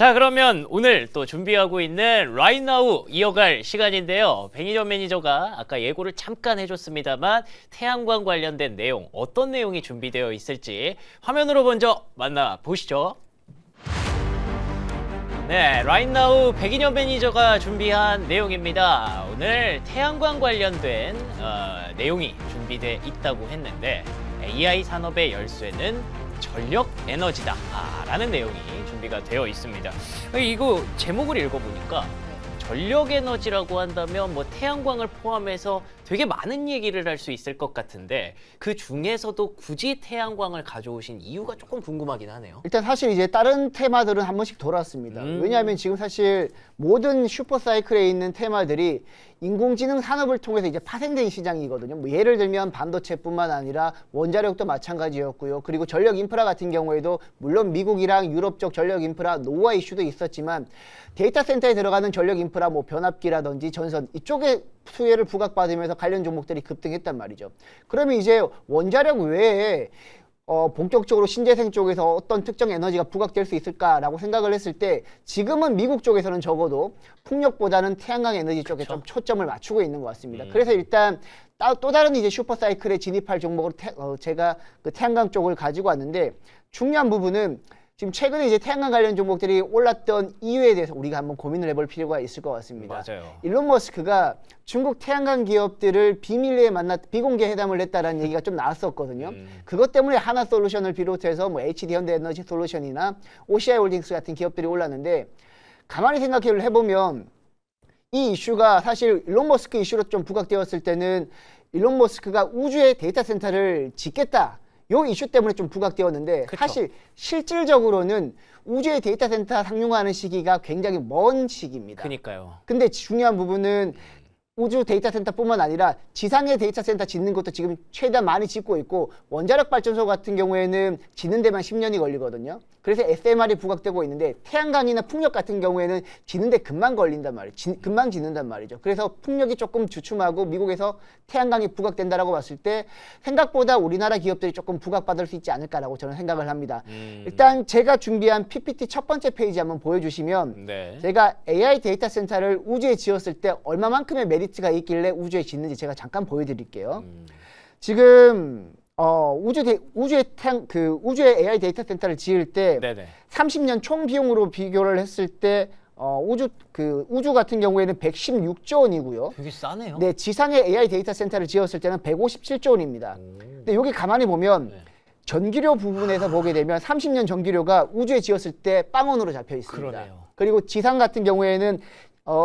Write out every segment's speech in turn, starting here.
자, 그러면 오늘 또 준비하고 있는 Right Now 이어갈 시간인데요. 백인현 매니저가 아까 예고를 잠깐 해줬습니다만 태양광 관련된 내용, 어떤 내용이 준비되어 있을지 화면으로 먼저 만나보시죠. 네, Right Now 백인현 매니저가 준비한 내용입니다. 오늘 태양광 관련된 내용이 준비되어 있다고 했는데 AI 산업의 열쇠는 전력 에너지다 라는 내용이 준비가 되어 있습니다. 이거 제목을 읽어보니까 전력 에너지라고 한다면 뭐 태양광을 포함해서 되게 많은 얘기를 할 수 있을 것 같은데 그 중에서도 굳이 태양광을 가져오신 이유가 조금 궁금하긴 하네요. 일단 사실 이제 다른 테마들은 한 번씩 돌아왔습니다. 왜냐하면 지금 사실 모든 슈퍼사이클에 있는 테마들이 인공지능 산업을 통해서 이제 파생된 시장이거든요. 뭐 예를 들면 반도체뿐만 아니라 원자력도 마찬가지였고요. 그리고 전력 인프라 같은 경우에도 물론 미국이랑 유럽 쪽 전력 인프라 노후화 이슈도 있었지만 데이터 센터에 들어가는 전력 인프라 뭐 변압기라든지 전선 이쪽에 수혜를 부각받으면서 관련 종목들이 급등했단 말이죠. 그러면 이제 원자력 외에 본격적으로 신재생 쪽에서 어떤 특정 에너지가 부각될 수 있을까라고 생각을 했을 때 지금은 미국 쪽에서는 적어도 풍력보다는 태양광 에너지 쪽에 좀 초점을 맞추고 있는 것 같습니다. 그래서 일단 또 다른 이제 슈퍼사이클에 진입할 종목으로 제가 그 태양광 쪽을 가지고 왔는데 중요한 부분은 지금 최근에 이제 태양광 관련 종목들이 올랐던 이유에 대해서 우리가 한번 고민을 해볼 필요가 있을 것 같습니다. 맞아요. 일론 머스크가 중국 태양광 기업들을 비밀리에 비공개 회담을 했다라는 얘기가 좀 나왔었거든요. 그것 때문에 하나솔루션을 비롯해서 뭐 HD 현대에너지 솔루션이나 OCI 홀딩스 같은 기업들이 올랐는데 가만히 생각을 해보면 이 이슈가 사실 일론 머스크 이슈로 좀 부각되었을 때는 일론 머스크가 우주에 데이터 센터를 짓겠다. 요 이슈 때문에 좀 부각되었는데 그쵸. 사실 실질적으로는 우주의 데이터 센터 상용화하는 시기가 굉장히 먼 시기입니다. 그러니까요. 근데 중요한 부분은 우주 데이터 센터뿐만 아니라 지상의 데이터 센터 짓는 것도 지금 최대한 많이 짓고 있고 원자력 발전소 같은 경우에는 짓는 데만 10년이 걸리거든요. 그래서 SMR이 부각되고 있는데 태양광이나 풍력 같은 경우에는 짓는데 금방 걸린단 말이에요. 금방 짓는단 말이죠. 그래서 풍력이 조금 주춤하고 미국에서 태양광이 부각된다라고 봤을 때 생각보다 우리나라 기업들이 조금 부각받을 수 있지 않을까라고 저는 생각을 합니다. 일단 제가 준비한 PPT 첫 번째 페이지 한번 보여주시면 네. 제가 AI 데이터 센터를 우주에 지었을 때 얼마만큼의 메리트가 있길래 우주에 짓는지 제가 잠깐 보여드릴게요. 지금 우주의 AI 데이터 센터를 지을 때 네네. 30년 총 비용으로 비교를 했을 때 우주 같은 경우에는 116조 원이고요. 되게 싸네요. 네, 지상의 AI 데이터 센터를 지었을 때는 157조 원입니다. 근데 여기 가만히 보면 네. 전기료 부분에서 보게 되면 30년 전기료가 우주에 지었을 때 빵원으로 잡혀 있습니다. 그러네요. 그리고 지상 같은 경우에는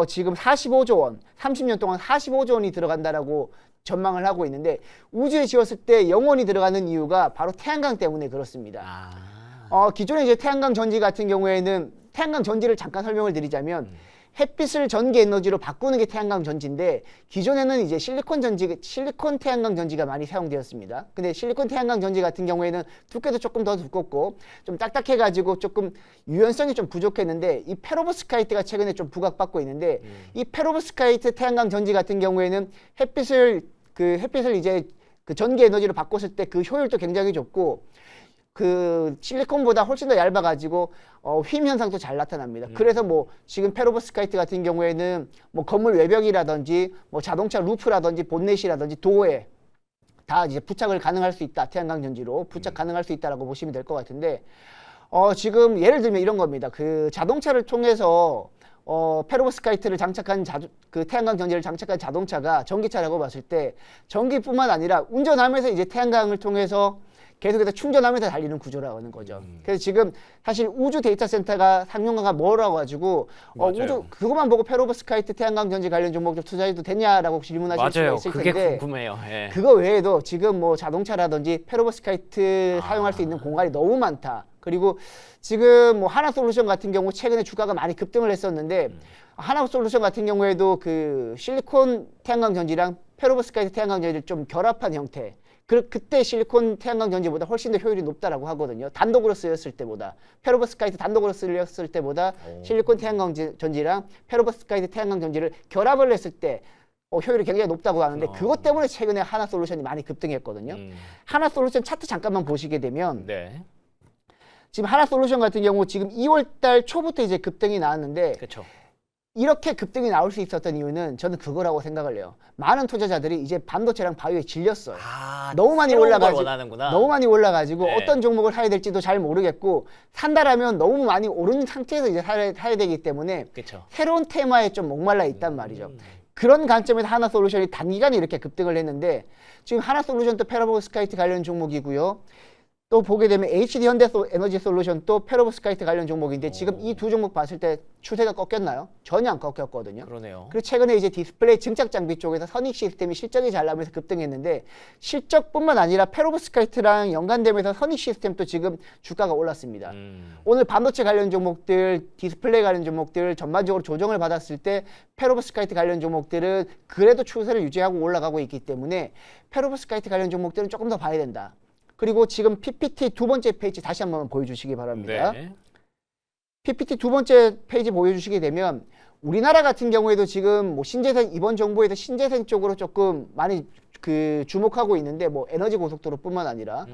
지금 45조 원, 30년 동안 45조 원이 들어간다라고 전망을 하고 있는데 우주에 지었을 때 영원히 들어가는 이유가 바로 태양광 때문에 그렇습니다. 기존에 이제 태양광 전지 같은 경우에는 태양광 전지를 잠깐 설명을 드리자면 햇빛을 전기 에너지로 바꾸는 게 태양광 전지인데 기존에는 이제 실리콘 태양광 전지가 많이 사용되었습니다. 근데 실리콘 태양광 전지 같은 경우에는 두께도 조금 더 두껍고 좀 딱딱해가지고 조금 유연성이 좀 부족했는데 이 페로브스카이트가 최근에 좀 부각받고 있는데 이 페로브스카이트 태양광 전지 같은 경우에는 햇빛을 이제 그 전기 에너지로 바꿨을 때 그 효율도 굉장히 좋고 그 실리콘보다 훨씬 더 얇아가지고 휨 현상도 잘 나타납니다. 그래서 뭐 지금 페로브스카이트 같은 경우에는 뭐 건물 외벽이라든지 뭐 자동차 루프라든지 본넷이라든지 도어에 다 이제 부착을 가능할 수 있다. 태양광 전지로 부착 가능할 수 있다라고 보시면 될 것 같은데 지금 예를 들면 이런 겁니다. 그 자동차를 통해서 페로브스카이트를 장착한 그 태양광 전지를 장착한 자동차가 전기차라고 봤을 때 전기뿐만 아니라 운전하면서 이제 태양광을 통해서 계속해서 충전하면서 달리는 구조라고 하는 거죠. 그래서 지금 사실 우주 데이터 센터가 상용화가 멀어가지고 우주 그것만 보고 페로브스카이트 태양광 전지 관련 종목들 투자해도 되냐라고 질문하실 수가 있을 텐데 그게 궁금해요. 예. 그거 외에도 지금 뭐 자동차라든지 페로브스카이트 사용할 수 있는 공간이 너무 많다. 그리고 지금 뭐 하나솔루션 같은 경우 최근에 주가가 많이 급등을 했었는데 하나솔루션 같은 경우에도 그 실리콘 태양광 전지랑 페로브스카이트 태양광 전지를 좀 결합한 형태. 그때 실리콘 태양광 전지보다 훨씬 더 효율이 높다라고 하거든요. 단독으로 쓰였을 때보다. 페로브스카이트 단독으로 쓰였을 때보다 실리콘 태양광 전지랑 페로브스카이트 태양광 전지를 결합을 했을 때 효율이 굉장히 높다고 하는데 그것 때문에 최근에 하나솔루션이 많이 급등했거든요. 하나솔루션 차트 잠깐만 보시게 되면 네. 지금 하나솔루션 같은 경우 지금 2월달 초부터 이제 급등이 나왔는데 그렇죠. 이렇게 급등이 나올 수 있었던 이유는 저는 그거라고 생각을 해요. 많은 투자자들이 이제 반도체랑 바이오에 질렸어요. 너무 많이 너무 많이 올라가지고 네. 어떤 종목을 사야 될지도 잘 모르겠고 산다라면 너무 많이 오른 상태에서 이제 사야 되기 때문에 그렇죠. 새로운 테마에 좀 목말라 있단 말이죠. 그런 관점에서 하나솔루션이 단기간에 이렇게 급등을 했는데 지금 하나솔루션도 페로브스카이트 관련 종목이고요. 또 보게 되면 HD 현대에너지 솔루션 또 페로브스카이트 관련 종목인데 지금 이 두 종목 봤을 때 추세가 꺾였나요? 전혀 안 꺾였거든요. 그러네요. 그리고 최근에 이제 디스플레이 증착 장비 쪽에서 선익 시스템이 실적이 잘 나면서 급등했는데 실적뿐만 아니라 페로브스카이트랑 연관되면서 선익 시스템도 지금 주가가 올랐습니다. 오늘 반도체 관련 종목들, 디스플레이 관련 종목들 전반적으로 조정을 받았을 때 페로브스카이트 관련 종목들은 그래도 추세를 유지하고 올라가고 있기 때문에 페로브스카이트 관련 종목들은 조금 더 봐야 된다. 그리고 지금 PPT 두 번째 페이지 다시 한번 보여주시기 바랍니다. 네. PPT 두 번째 페이지 보여주시게 되면 우리나라 같은 경우에도 지금 뭐 신재생 이번 정부에서 신재생 쪽으로 조금 많이 주목하고 있는데 뭐 에너지 고속도로뿐만 아니라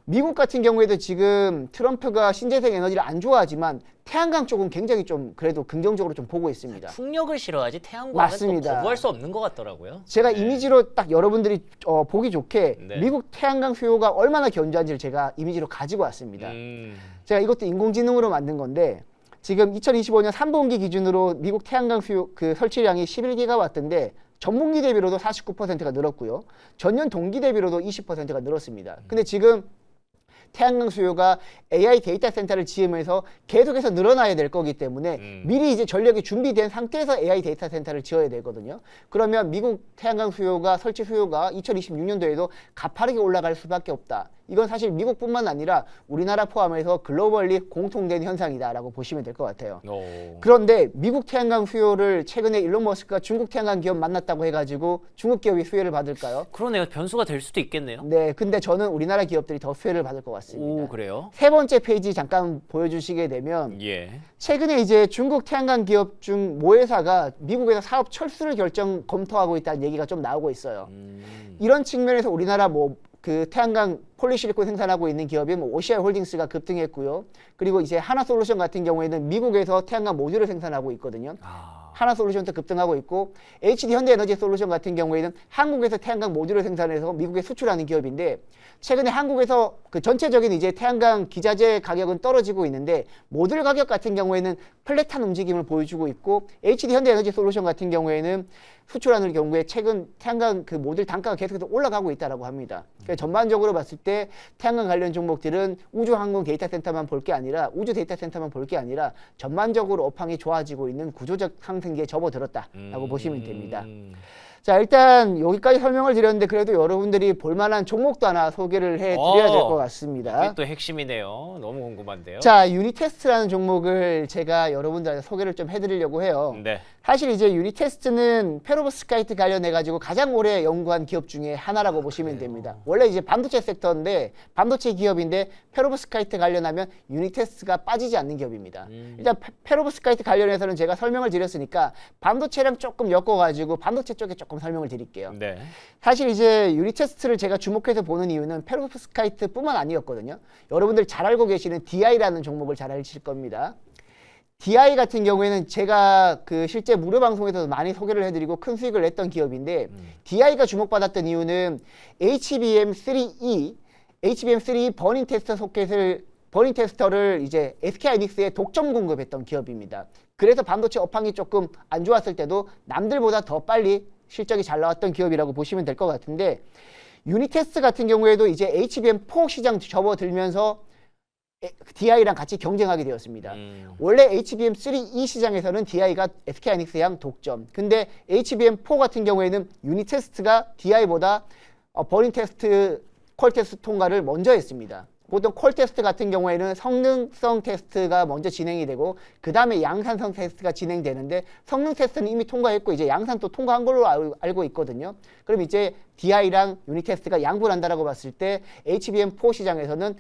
미국 같은 경우에도 지금 트럼프가 신재생 에너지를 안 좋아하지만 태양광 쪽은 굉장히 좀 그래도 긍정적으로 좀 보고 있습니다. 풍력을 싫어하지 태양광은 맞습니다. 또 거부할 수 없는 것 같더라고요. 제가 네. 이미지로 딱 여러분들이 보기 좋게 네. 미국 태양광 수요가 얼마나 견조한지를 제가 이미지로 가지고 왔습니다. 제가 이것도 인공지능으로 만든 건데 지금 2025년 3분기 기준으로 미국 태양광 수요 설치량이 11기가와트인데 전분기 대비로도 49%가 늘었고요. 전년 동기 대비로도 20%가 늘었습니다. 근데 지금 태양광 수요가 AI 데이터 센터를 지으면서 계속해서 늘어나야 될 거기 때문에 미리 이제 전력이 준비된 상태에서 AI 데이터 센터를 지어야 되거든요. 그러면 미국 태양광 수요가 설치 수요가 2026년도에도 가파르게 올라갈 수밖에 없다. 이건 사실 미국뿐만 아니라 우리나라 포함해서 글로벌리 공통된 현상이다라고 보시면 될 것 같아요. 그런데 미국 태양광 수요를 최근에 일론 머스크가 중국 태양광 기업 만났다고 해가지고 중국 기업이 수혜를 받을까요? 그러네요. 변수가 될 수도 있겠네요. 네, 근데 저는 우리나라 기업들이 더 수혜를 받을 것 같습니다. 오, 그래요? 세 번째 페이지 잠깐 보여주시게 되면 예. 최근에 이제 중국 태양광 기업 중 모회사가 미국에서 사업 철수를 검토하고 있다는 얘기가 좀 나오고 있어요. 이런 측면에서 우리나라 태양광 폴리실리콘 생산하고 있는 기업이 OCI 홀딩스가 급등했고요. 그리고 이제 하나솔루션 같은 경우에는 미국에서 태양광 모듈을 생산하고 있거든요. 하나솔루션도 급등하고 있고 HD 현대에너지 솔루션 같은 경우에는 한국에서 태양광 모듈을 생산해서 미국에 수출하는 기업인데 최근에 한국에서 전체적인 이제 태양광 기자재 가격은 떨어지고 있는데 모듈 가격 같은 경우에는 플랫한 움직임을 보여주고 있고 HD 현대에너지 솔루션 같은 경우에는 수출하는 경우에 최근 태양광 모듈 단가가 계속해서 올라가고 있다라고 합니다. 그러니까 전반적으로 봤을 때 태양광 관련 종목들은 우주 항공 데이터 센터만 볼 게 아니라 우주 데이터 센터만 볼 게 아니라 전반적으로 업황이 좋아지고 있는 구조적 상승기에 접어들었다라고 보시면 됩니다. 자, 일단 여기까지 설명을 드렸는데 그래도 여러분들이 볼만한 종목도 하나 소개를 해드려야 될 것 같습니다. 이게 또 핵심이네요. 너무 궁금한데요. 자, 유니테스트라는 종목을 제가 여러분들한테 소개를 좀 해드리려고 해요. 네. 사실 이제 유니테스트는 페로브스카이트 관련해가지고 가장 오래 연구한 기업 중에 하나라고 보시면 됩니다. 원래 이제 반도체 섹터인데 반도체 기업인데 페로브스카이트 관련하면 유니테스트가 빠지지 않는 기업입니다. 일단 페로브스카이트 관련해서는 제가 설명을 드렸으니까 반도체랑 조금 엮어가지고 반도체 쪽에 조금 설명을 드릴게요. 네. 사실 이제 유니테스트를 제가 주목해서 보는 이유는 페로브스카이트뿐만 아니었거든요. 여러분들 잘 알고 계시는 DI라는 종목을 잘 아실 겁니다. DI 같은 경우에는 제가 실제 무료 방송에서도 많이 소개를 해드리고 큰 수익을 냈던 기업인데 DI가 주목받았던 이유는 HBM3E 버닝 테스터를 이제 SK 하이닉스에 독점 공급했던 기업입니다. 그래서 반도체 업황이 조금 안 좋았을 때도 남들보다 더 빨리 실적이 잘 나왔던 기업이라고 보시면 될 것 같은데 유니테스트 같은 경우에도 이제 HBM4 시장 접어들면서 DI랑 같이 경쟁하게 되었습니다. 원래 HBM3E 시장에서는 DI가 SK 하이닉스양 독점. 근데 HBM4 같은 경우에는 유니테스트가 DI보다 버닝 테스트, 퀄 테스트 통과를 먼저 했습니다. 보통 퀄 테스트 같은 경우에는 성능성 테스트가 먼저 진행이 되고 그 다음에 양산성 테스트가 진행되는데 성능 테스트는 이미 통과했고 이제 양산도 통과한 걸로 알고 있거든요. 그럼 이제 DI랑 유니테스트가 양분을 한다라고 봤을 때 HBM4 시장에서는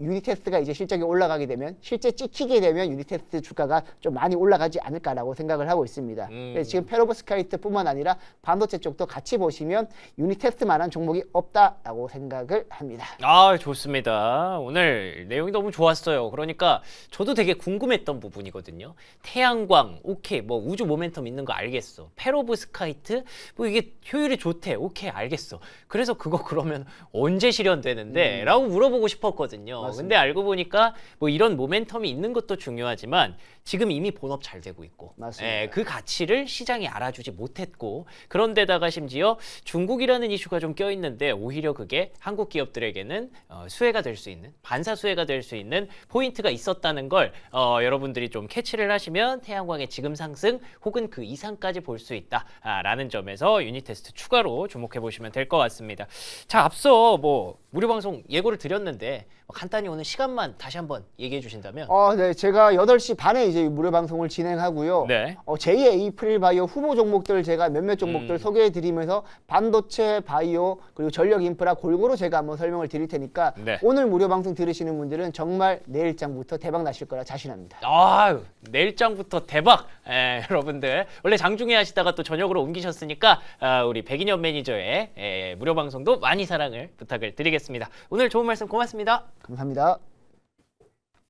유니테스트가 이제 실적이 올라가게 되면 실제 찍히게 되면 유니테스트 주가가 좀 많이 올라가지 않을까라고 생각을 하고 있습니다. 그래서 지금 페로브스카이트뿐만 아니라 반도체 쪽도 같이 보시면 유니테스트만한 종목이 없다라고 생각을 합니다. 아, 좋습니다. 좋습니다. 오늘 내용이 너무 좋았어요. 그러니까 저도 되게 궁금했던 부분이거든요. 태양광, 오케이, 뭐 우주 모멘텀 있는 거 알겠어. 페로브스카이트, 뭐 이게 효율이 좋대. 오케이, 알겠어. 그래서 그거 그러면 언제 실현되는데? 라고 물어보고 싶었거든요. 맞습니다. 근데 알고 보니까 뭐 이런 모멘텀이 있는 것도 중요하지만 지금 이미 본업 잘 되고 있고, 맞습니다. 그 가치를 시장이 알아주지 못했고, 그런데다가 심지어 중국이라는 이슈가 좀 껴있는데 오히려 그게 한국 기업들에게는 수혜가 될 수 있는, 반사 수혜가 될 수 있는 포인트가 있었다는 걸 여러분들이 좀 캐치를 하시면 태양광의 지금 상승 혹은 그 이상까지 볼 수 있다라는 점에서 유닛 테스트 추가로 주목해 보시면 될 것 같습니다. 자, 앞서 뭐 무료 방송 예고를 드렸는데 간단히 오늘 시간만 다시 한번 얘기해 주신다면. 네, 제가 8시 반에 이제 무료 방송을 진행하고요. 네. 제2의 에이프릴 바이오 후보 종목들 제가 몇몇 종목들 소개해 드리면서 반도체, 바이오, 그리고 전력 인프라 골고루 제가 한번 설명을 드릴 테니까 네. 오늘 무료 방송 들으시는 분들은 정말 내일장부터 대박 나실 거라 자신합니다. 아유, 내일장부터 대박! 여러분들 원래 장중에 하시다가 또 저녁으로 옮기셨으니까 우리 백인현 매니저의 무료 방송도 많이 사랑을 부탁을 드리겠습니다. 오늘 좋은 말씀 고맙습니다. 감사합니다.